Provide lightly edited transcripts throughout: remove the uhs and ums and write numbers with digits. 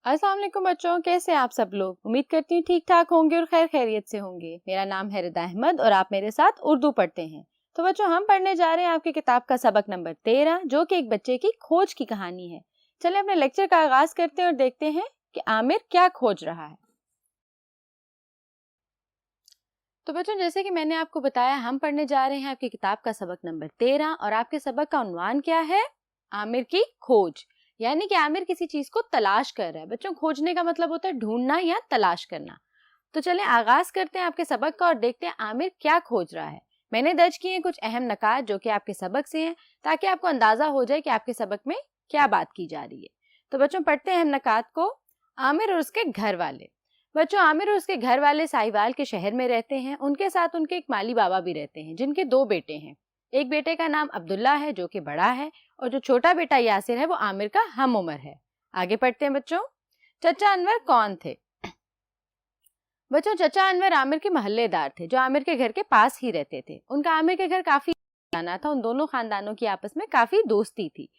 अस्सलाम वालेकुम बच्चों, कैसे हैं आप सब लोग। उम्मीद करती हूँ ठीक ठाक होंगे और खैर खैरियत से होंगे। मेरा नाम है रिदा अहमद और आप मेरे साथ उर्दू पढ़ते हैं। तो बच्चों, हम पढ़ने जा रहे हैं आपकी किताब का सबक नंबर 13, जो कि एक बच्चे की खोज की कहानी है। चलिए अपने लेक्चर का आगाज करते हैं और देखते हैं कि आमिर क्या खोज रहा है। तो बच्चों, जैसे कि मैंने आपको बताया, हम पढ़ने जा रहे हैं आपकी किताब का सबक नंबर 13 और आपके सबक का उन्वान क्या है? आमिर की खोज। यानी कि आमिर किसी चीज को तलाश कर रहा है। बच्चों, खोजने का मतलब होता है ढूंढना या तलाश करना। तो चलें आगाज करते हैं आपके सबक का और देखते हैं आमिर क्या खोज रहा है। मैंने दर्ज किए हैं कुछ अहम नकात जो कि आपके सबक से हैं, ताकि आपको अंदाजा हो जाए कि आपके सबक में क्या बात की जा रही है। तो बच्चों, पढ़ते हैं अहम नकात को। आमिर और उसके घर वाले। बच्चों, आमिर और उसके घर वाले साहिवाल के शहर में रहते हैं। उनके साथ उनके एक माली बाबा भी रहते हैं, जिनके 2 बेटे हैं। एक बेटे का नाम अब्दुल्ला है, जो कि बड़ा है, और जो छोटा बेटा यासिर है, वो आमिर का हम उम्र है। आगे पढ़ते हैं बच्चों। चचा अनवर कौन थे? बच्चों, चचा अनवर आमिर के मोहल्लेदार थे, जो आमिर के घर के पास ही रहते थे। उनका आमिर के घर काफी जाना था। उन दोनों खानदानों की आपस में काफी दोस्ती थी।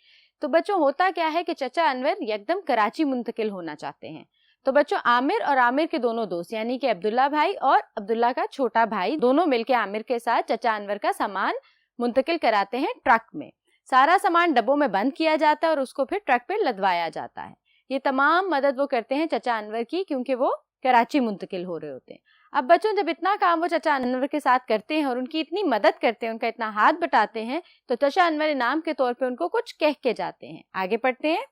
तो बच्चों, होता क्या है कि चचा अनवर एकदम कराची मुंतकिल होना चाहते हैं। तो बच्चों, आमिर और आमिर के दोनों दोस्त यानी कि अब्दुल्ला भाई और अब्दुल्ला का छोटा भाई, दोनों मिलकर आमिर के साथ चचा अनवर का सामान मुंतकिल कराते हैं ट्रक में। सारा सामान डब्बों में बंद किया जाता है और उसको फिर ट्रक पे लदवाया जाता है। ये तमाम मदद वो करते हैं चचा अनवर की, क्योंकि वो कराची मुंतकिल हो रहे होते हैं। अब बच्चों, जब इतना काम वो चचा अनवर के साथ करते हैं और उनकी इतनी मदद करते हैं, उनका इतना हाथ बटाते हैं, तो चचा अनवर इनाम के तौर पे उनको कुछ कह के जाते हैं। आगे पढ़ते हैं।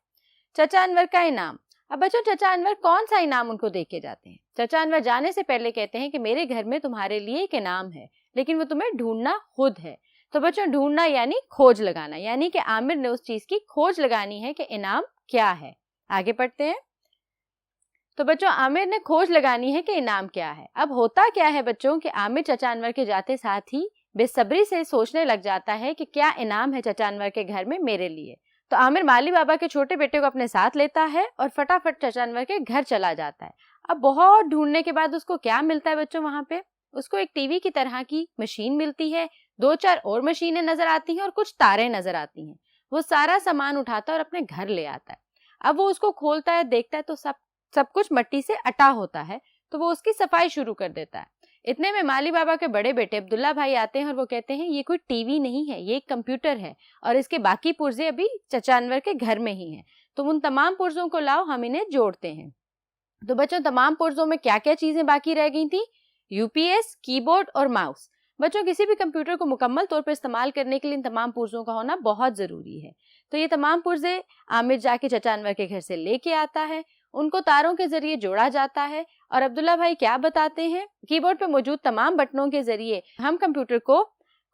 चचा अनवर का इनाम। अब बच्चों, चचा अनवर कौन सा इनाम उनको दे के जाते हैं? चचा अनवर जाने से पहले कहते हैं कि मेरे घर में तुम्हारे लिए एक इनाम है, लेकिन वो तुम्हें ढूंढना खुद है। तो बच्चों, ढूंढना यानी खोज लगाना, यानी कि आमिर ने उस चीज की खोज लगानी है कि इनाम क्या है। आगे पढ़ते हैं। तो बच्चों, आमिर ने खोज लगानी है कि इनाम क्या है। अब होता क्या है बच्चों कि आमिर चचा अनवर के जाते साथ ही बेसब्री से सोचने लग जाता है कि क्या इनाम है चचा अनवर के घर में मेरे लिए। तो आमिर माली बाबा के छोटे बेटे को अपने साथ लेता है और फटाफट चचा अनवर के घर चला जाता है। अब बहुत ढूंढने के बाद उसको क्या मिलता है बच्चों? वहां पे उसको एक टीवी की तरह की मशीन मिलती है, 2-4 और मशीनें नजर आती हैं और कुछ तारें नजर आती हैं। वो सारा सामान उठाता है और अपने घर ले आता है। अब वो उसको खोलता है, देखता है तो सब कुछ मिट्टी से अटा होता है। तो वो उसकी सफाई शुरू कर देता है। इतने में माली बाबा के बड़े बेटे अब्दुल्ला भाई आते हैं और वो कहते हैं ये कोई टीवी नहीं है, ये एक कंप्यूटर है और इसके बाकी पुर्जे अभी चचा अनवर के घर में ही हैं। तो उन तमाम पुर्जों को लाओ, हम इन्हें जोड़ते हैं। तो बच्चों, तमाम पुर्जों में क्या क्या चीजें बाकी रह गई थी? यूपीएस, कीबोर्ड और माउस। बच्चों, किसी भी कंप्यूटर को मुकम्मल तौर पर इस्तेमाल करने के लिए इन तमाम पुर्जों का होना बहुत जरूरी है। तो ये तमाम पुर्जे आमिर जाके चचा अनवर के घर से लेके आता है। उनको तारों के जरिए जोड़ा जाता है और अब्दुल्ला भाई क्या बताते हैं? कीबोर्ड पे मौजूद तमाम बटनों के जरिए हम कंप्यूटर को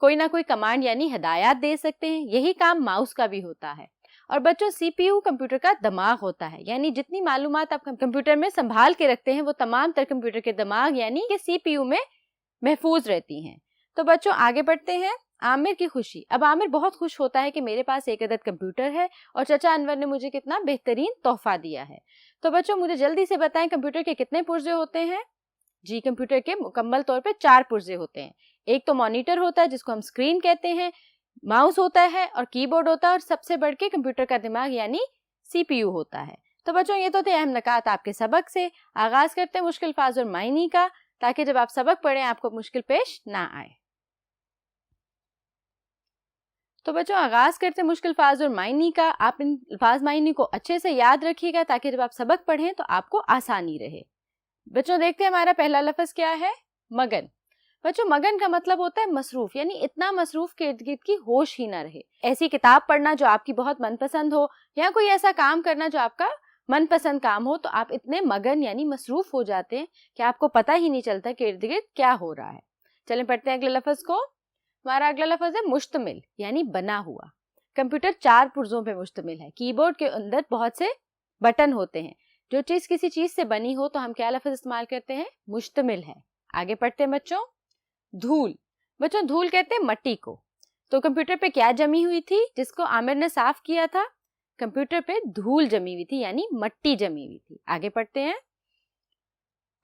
कोई ना कोई कमांड यानी हिदायत दे सकते हैं। यही काम माउस का भी होता है। और बच्चों, सीपीयू कंप्यूटर का दिमाग होता है, यानी जितनी मालूमात आप कंप्यूटर में संभाल के रखते हैं वो तमाम तर कंप्यूटर के दिमाग यानी कि सीपीयू में महफूज रहती हैं। तो बच्चों, आगे बढ़ते हैं। आमिर की खुशी। अब आमिर बहुत खुश होता है कि मेरे पास एक अदद कंप्यूटर है और चचा अनवर ने मुझे कितना बेहतरीन तोहफा दिया है। तो बच्चों, मुझे जल्दी से बताएं कंप्यूटर के कितने पुर्जे होते हैं? जी, कंप्यूटर के मुकम्मल तौर पे 4 पुर्जे होते हैं। एक तो मॉनिटर होता है जिसको हम स्क्रीन कहते हैं, माउस होता है और कीबोर्ड होता है और सबसे बढ़ के कंप्यूटर का दिमाग यानी सीपीयू होता है। तो बच्चों, ये तो थे अहम नकात आपके सबक से। आगाज करते हैं मुश्किल अल्फाज और मायनी का, ताकि जब आप सबक पढ़ें आपको मुश्किल पेश ना आए। तो बच्चों, आगाज करते हैं मुश्किल अल्फाज और मायनी का। आप इन अल्फाज मायनी को अच्छे से याद रखिएगा ताकि जब आप सबक पढ़ें तो आपको आसानी रहे। बच्चों, देखते हैं हमारा पहला लफ्ज क्या है? मगन। बच्चों, मगन का मतलब होता है मसरूफ, यानी इतना मसरूफ के इर्द गिर्द की होश ही ना रहे। ऐसी किताब पढ़ना जो आपकी बहुत मनपसंद हो या कोई ऐसा काम करना जो आपका मनपसंद काम हो, तो आप इतने मगन यानी मसरूफ हो जाते हैं कि आपको पता ही नहीं चलता कि इर्द गिर्द क्या हो रहा है। चलें पढ़ते हैं अगले लफ्ज को। हमारा अगला लफ्ज है मुश्तमिल, यानी बना हुआ। कंप्यूटर 4 पुर्जों पे मुश्तमिल है। कीबोर्ड के अंदर बहुत से बटन होते हैं। जो चीज किसी चीज से बनी हो तो हम क्या लफ्ज इस्तेमाल करते हैं? मुश्तमिल है। आगे पढ़ते हैं बच्चों। धूल। बच्चों, धूल कहते हैं मट्टी को। तो कंप्यूटर पे क्या जमी हुई थी जिसको आमिर ने साफ किया था? कंप्यूटर पे धूल जमी हुई थी, यानी मट्टी जमी हुई थी। आगे पढ़ते हैं।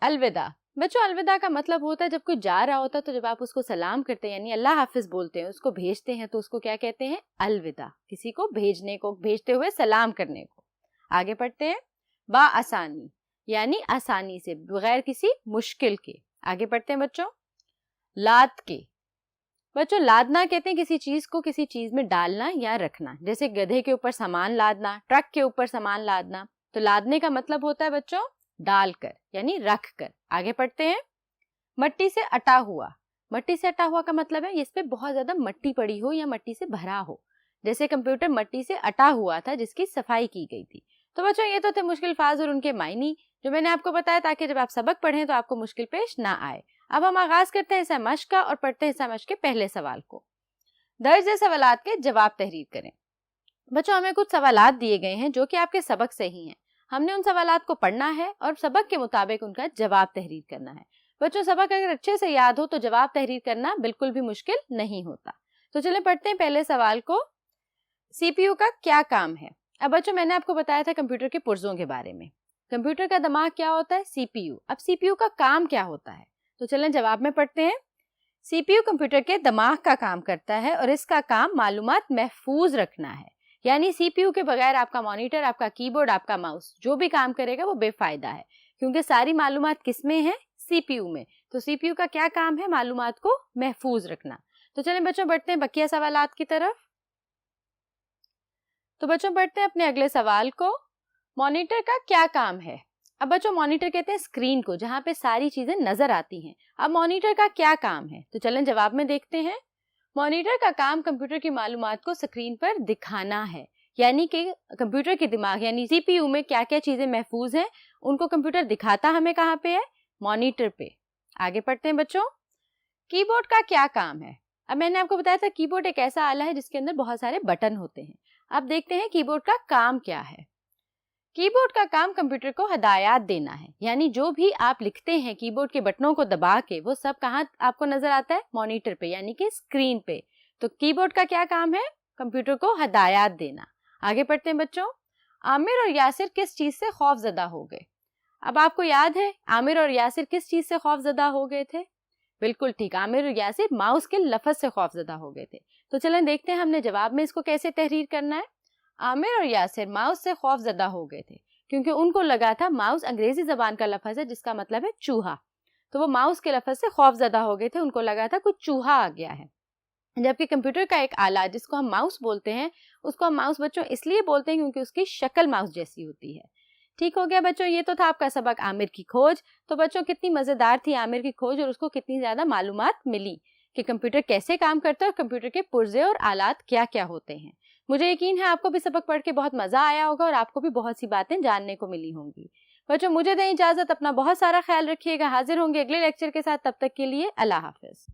अलविदा। बच्चों, अलविदा का मतलब होता है जब कोई जा रहा होता है तो जब आप उसको सलाम करते हैं यानी अल्लाह हाफिज बोलते हैं, उसको भेजते हैं तो उसको क्या कहते हैं? अलविदा। किसी को भेजने को, भेजते हुए सलाम करने को। आगे पढ़ते हैं। बाआसानी यानी आसानी से, बगैर किसी मुश्किल के। आगे पढ़ते हैं बच्चों। लाद के, बच्चों लादना कहते हैं किसी चीज को किसी चीज में डालना या रखना, जैसे गधे के ऊपर सामान लादना, ट्रक के ऊपर सामान लादना। तो लादने का मतलब होता है बच्चों डालकर यानी रख कर। आगे पढ़ते हैं। मट्टी से अटा हुआ, मट्टी से अटा हुआ का मतलब है इस पे बहुत ज्यादा मट्टी पड़ी हो या मट्टी से भरा हो, जैसे कंप्यूटर मट्टी से अटा हुआ था जिसकी सफाई की गई थी। तो बच्चों ये तो थे मुश्किल अल्फाज और उनके मायनी जो मैंने आपको बताया, ताकि जब आप सबक पढ़ें तो आपको मुश्किल पेश ना आए। अब हम आगाज करते हैं हिस्सा मश्क का और पढ़ते हैं हिस्सा मश्क के पहले सवाल को। दर्ज सवालात के जवाब तहरीर करें। बच्चों हमें कुछ सवालात दिए गए हैं जो कि आपके सबक से ही हैं। हमने उन सवालात को पढ़ना है और सबक के मुताबिक उनका जवाब तहरीर करना है। बच्चों सबक अगर अच्छे से याद हो तो जवाब तहरीर करना बिल्कुल भी मुश्किल नहीं होता। तो चलें पढ़ते हैं पहले सवाल को। सीपीयू का क्या काम है? अब बच्चों मैंने आपको बताया था कंप्यूटर के पुर्जों के बारे में। कंप्यूटर का दिमाग क्या होता है? सीपीयू। अब सीपीयू का काम क्या होता है? तो चलें जवाब में पढ़ते हैं। सीपीयू कंप्यूटर के दिमाग का काम करता है और इसका काम मालूमात महफूज रखना है। यानी सीपीयू के बगैर आपका मॉनिटर, आपका कीबोर्ड, आपका माउस जो भी काम करेगा वो बेफायदा है, क्योंकि सारी मालूमात किसमें है? सीपीयू में। तो सीपीयू का क्या काम है? मालूमात को महफूज रखना। तो चलें बच्चों बढ़ते हैं बकिया सवालात की तरफ। तो बच्चों बढ़ते हैं अपने अगले सवाल को। मॉनिटर का क्या काम है? अब बच्चों मॉनिटर कहते हैं स्क्रीन को जहां पे सारी चीजें नजर आती हैं। अब मॉनिटर का क्या काम है? तो चलें जवाब में देखते हैं। मॉनिटर का काम कंप्यूटर की मालूमात को स्क्रीन पर दिखाना है, यानी कि कंप्यूटर के दिमाग यानी सीपीयू में क्या क्या चीजें महफूज हैं उनको कंप्यूटर दिखाता हमें कहाँ पे है? मॉनिटर पे। आगे पढ़ते हैं बच्चों। कीबोर्ड का क्या काम है? अब मैंने आपको बताया था कीबोर्ड एक ऐसा आला है जिसके अंदर बहुत सारे बटन होते हैं। अब देखते हैं कीबोर्ड का काम क्या है। कीबोर्ड का काम कंप्यूटर को हदायत देना है, यानी जो भी आप लिखते हैं कीबोर्ड के बटनों को दबा के वो सब कहाँ आपको नजर आता है? मॉनिटर पे यानी कि स्क्रीन पे। तो कीबोर्ड का क्या काम है? कंप्यूटर को हदायत देना। आगे पढ़ते हैं बच्चों। आमिर और यासिर किस चीज से खौफजदा हो गए? अब आपको याद है आमिर और यासिर किस चीज से खौफजदा हो गए थे? बिल्कुल ठीक, आमिर और यासिर माउस के लफ्ज से खौफजदा हो गए थे। तो चलें देखते हैं हमने जवाब में इसको कैसे तहरीर करना है। आमिर और यासिर माउस से खौफजदा हो गए थे क्योंकि उनको लगा था माउस अंग्रेजी जबान का लफ्ज है जिसका मतलब है चूहा। तो वो माउस के लफ्ज से खौफजदा हो गए थे, उनको लगा था कुछ चूहा आ गया है। जबकि कंप्यूटर का एक आला जिसको हम माउस बोलते हैं उसको हम माउस बच्चों इसलिए बोलते हैं क्योंकि उसकी शक्ल माउस जैसी होती है। ठीक हो गया बच्चों, ये तो था आपका सबक आमिर की खोज। तो बच्चों कितनी मजेदार थी आमिर की खोज और उसको कितनी ज्यादा मालूमात मिली कि कंप्यूटर कैसे काम करता है और कंप्यूटर के पुर्जे और आलात क्या क्या होते हैं। मुझे यकीन है आपको भी सबक पढ़ के बहुत मजा आया होगा और आपको भी बहुत सी बातें जानने को मिली होंगी। बच्चों मुझे दें इजाजत, अपना बहुत सारा ख्याल रखिएगा। हाजिर होंगे अगले लेक्चर के साथ, तब तक के लिए अल्लाह हाफिज।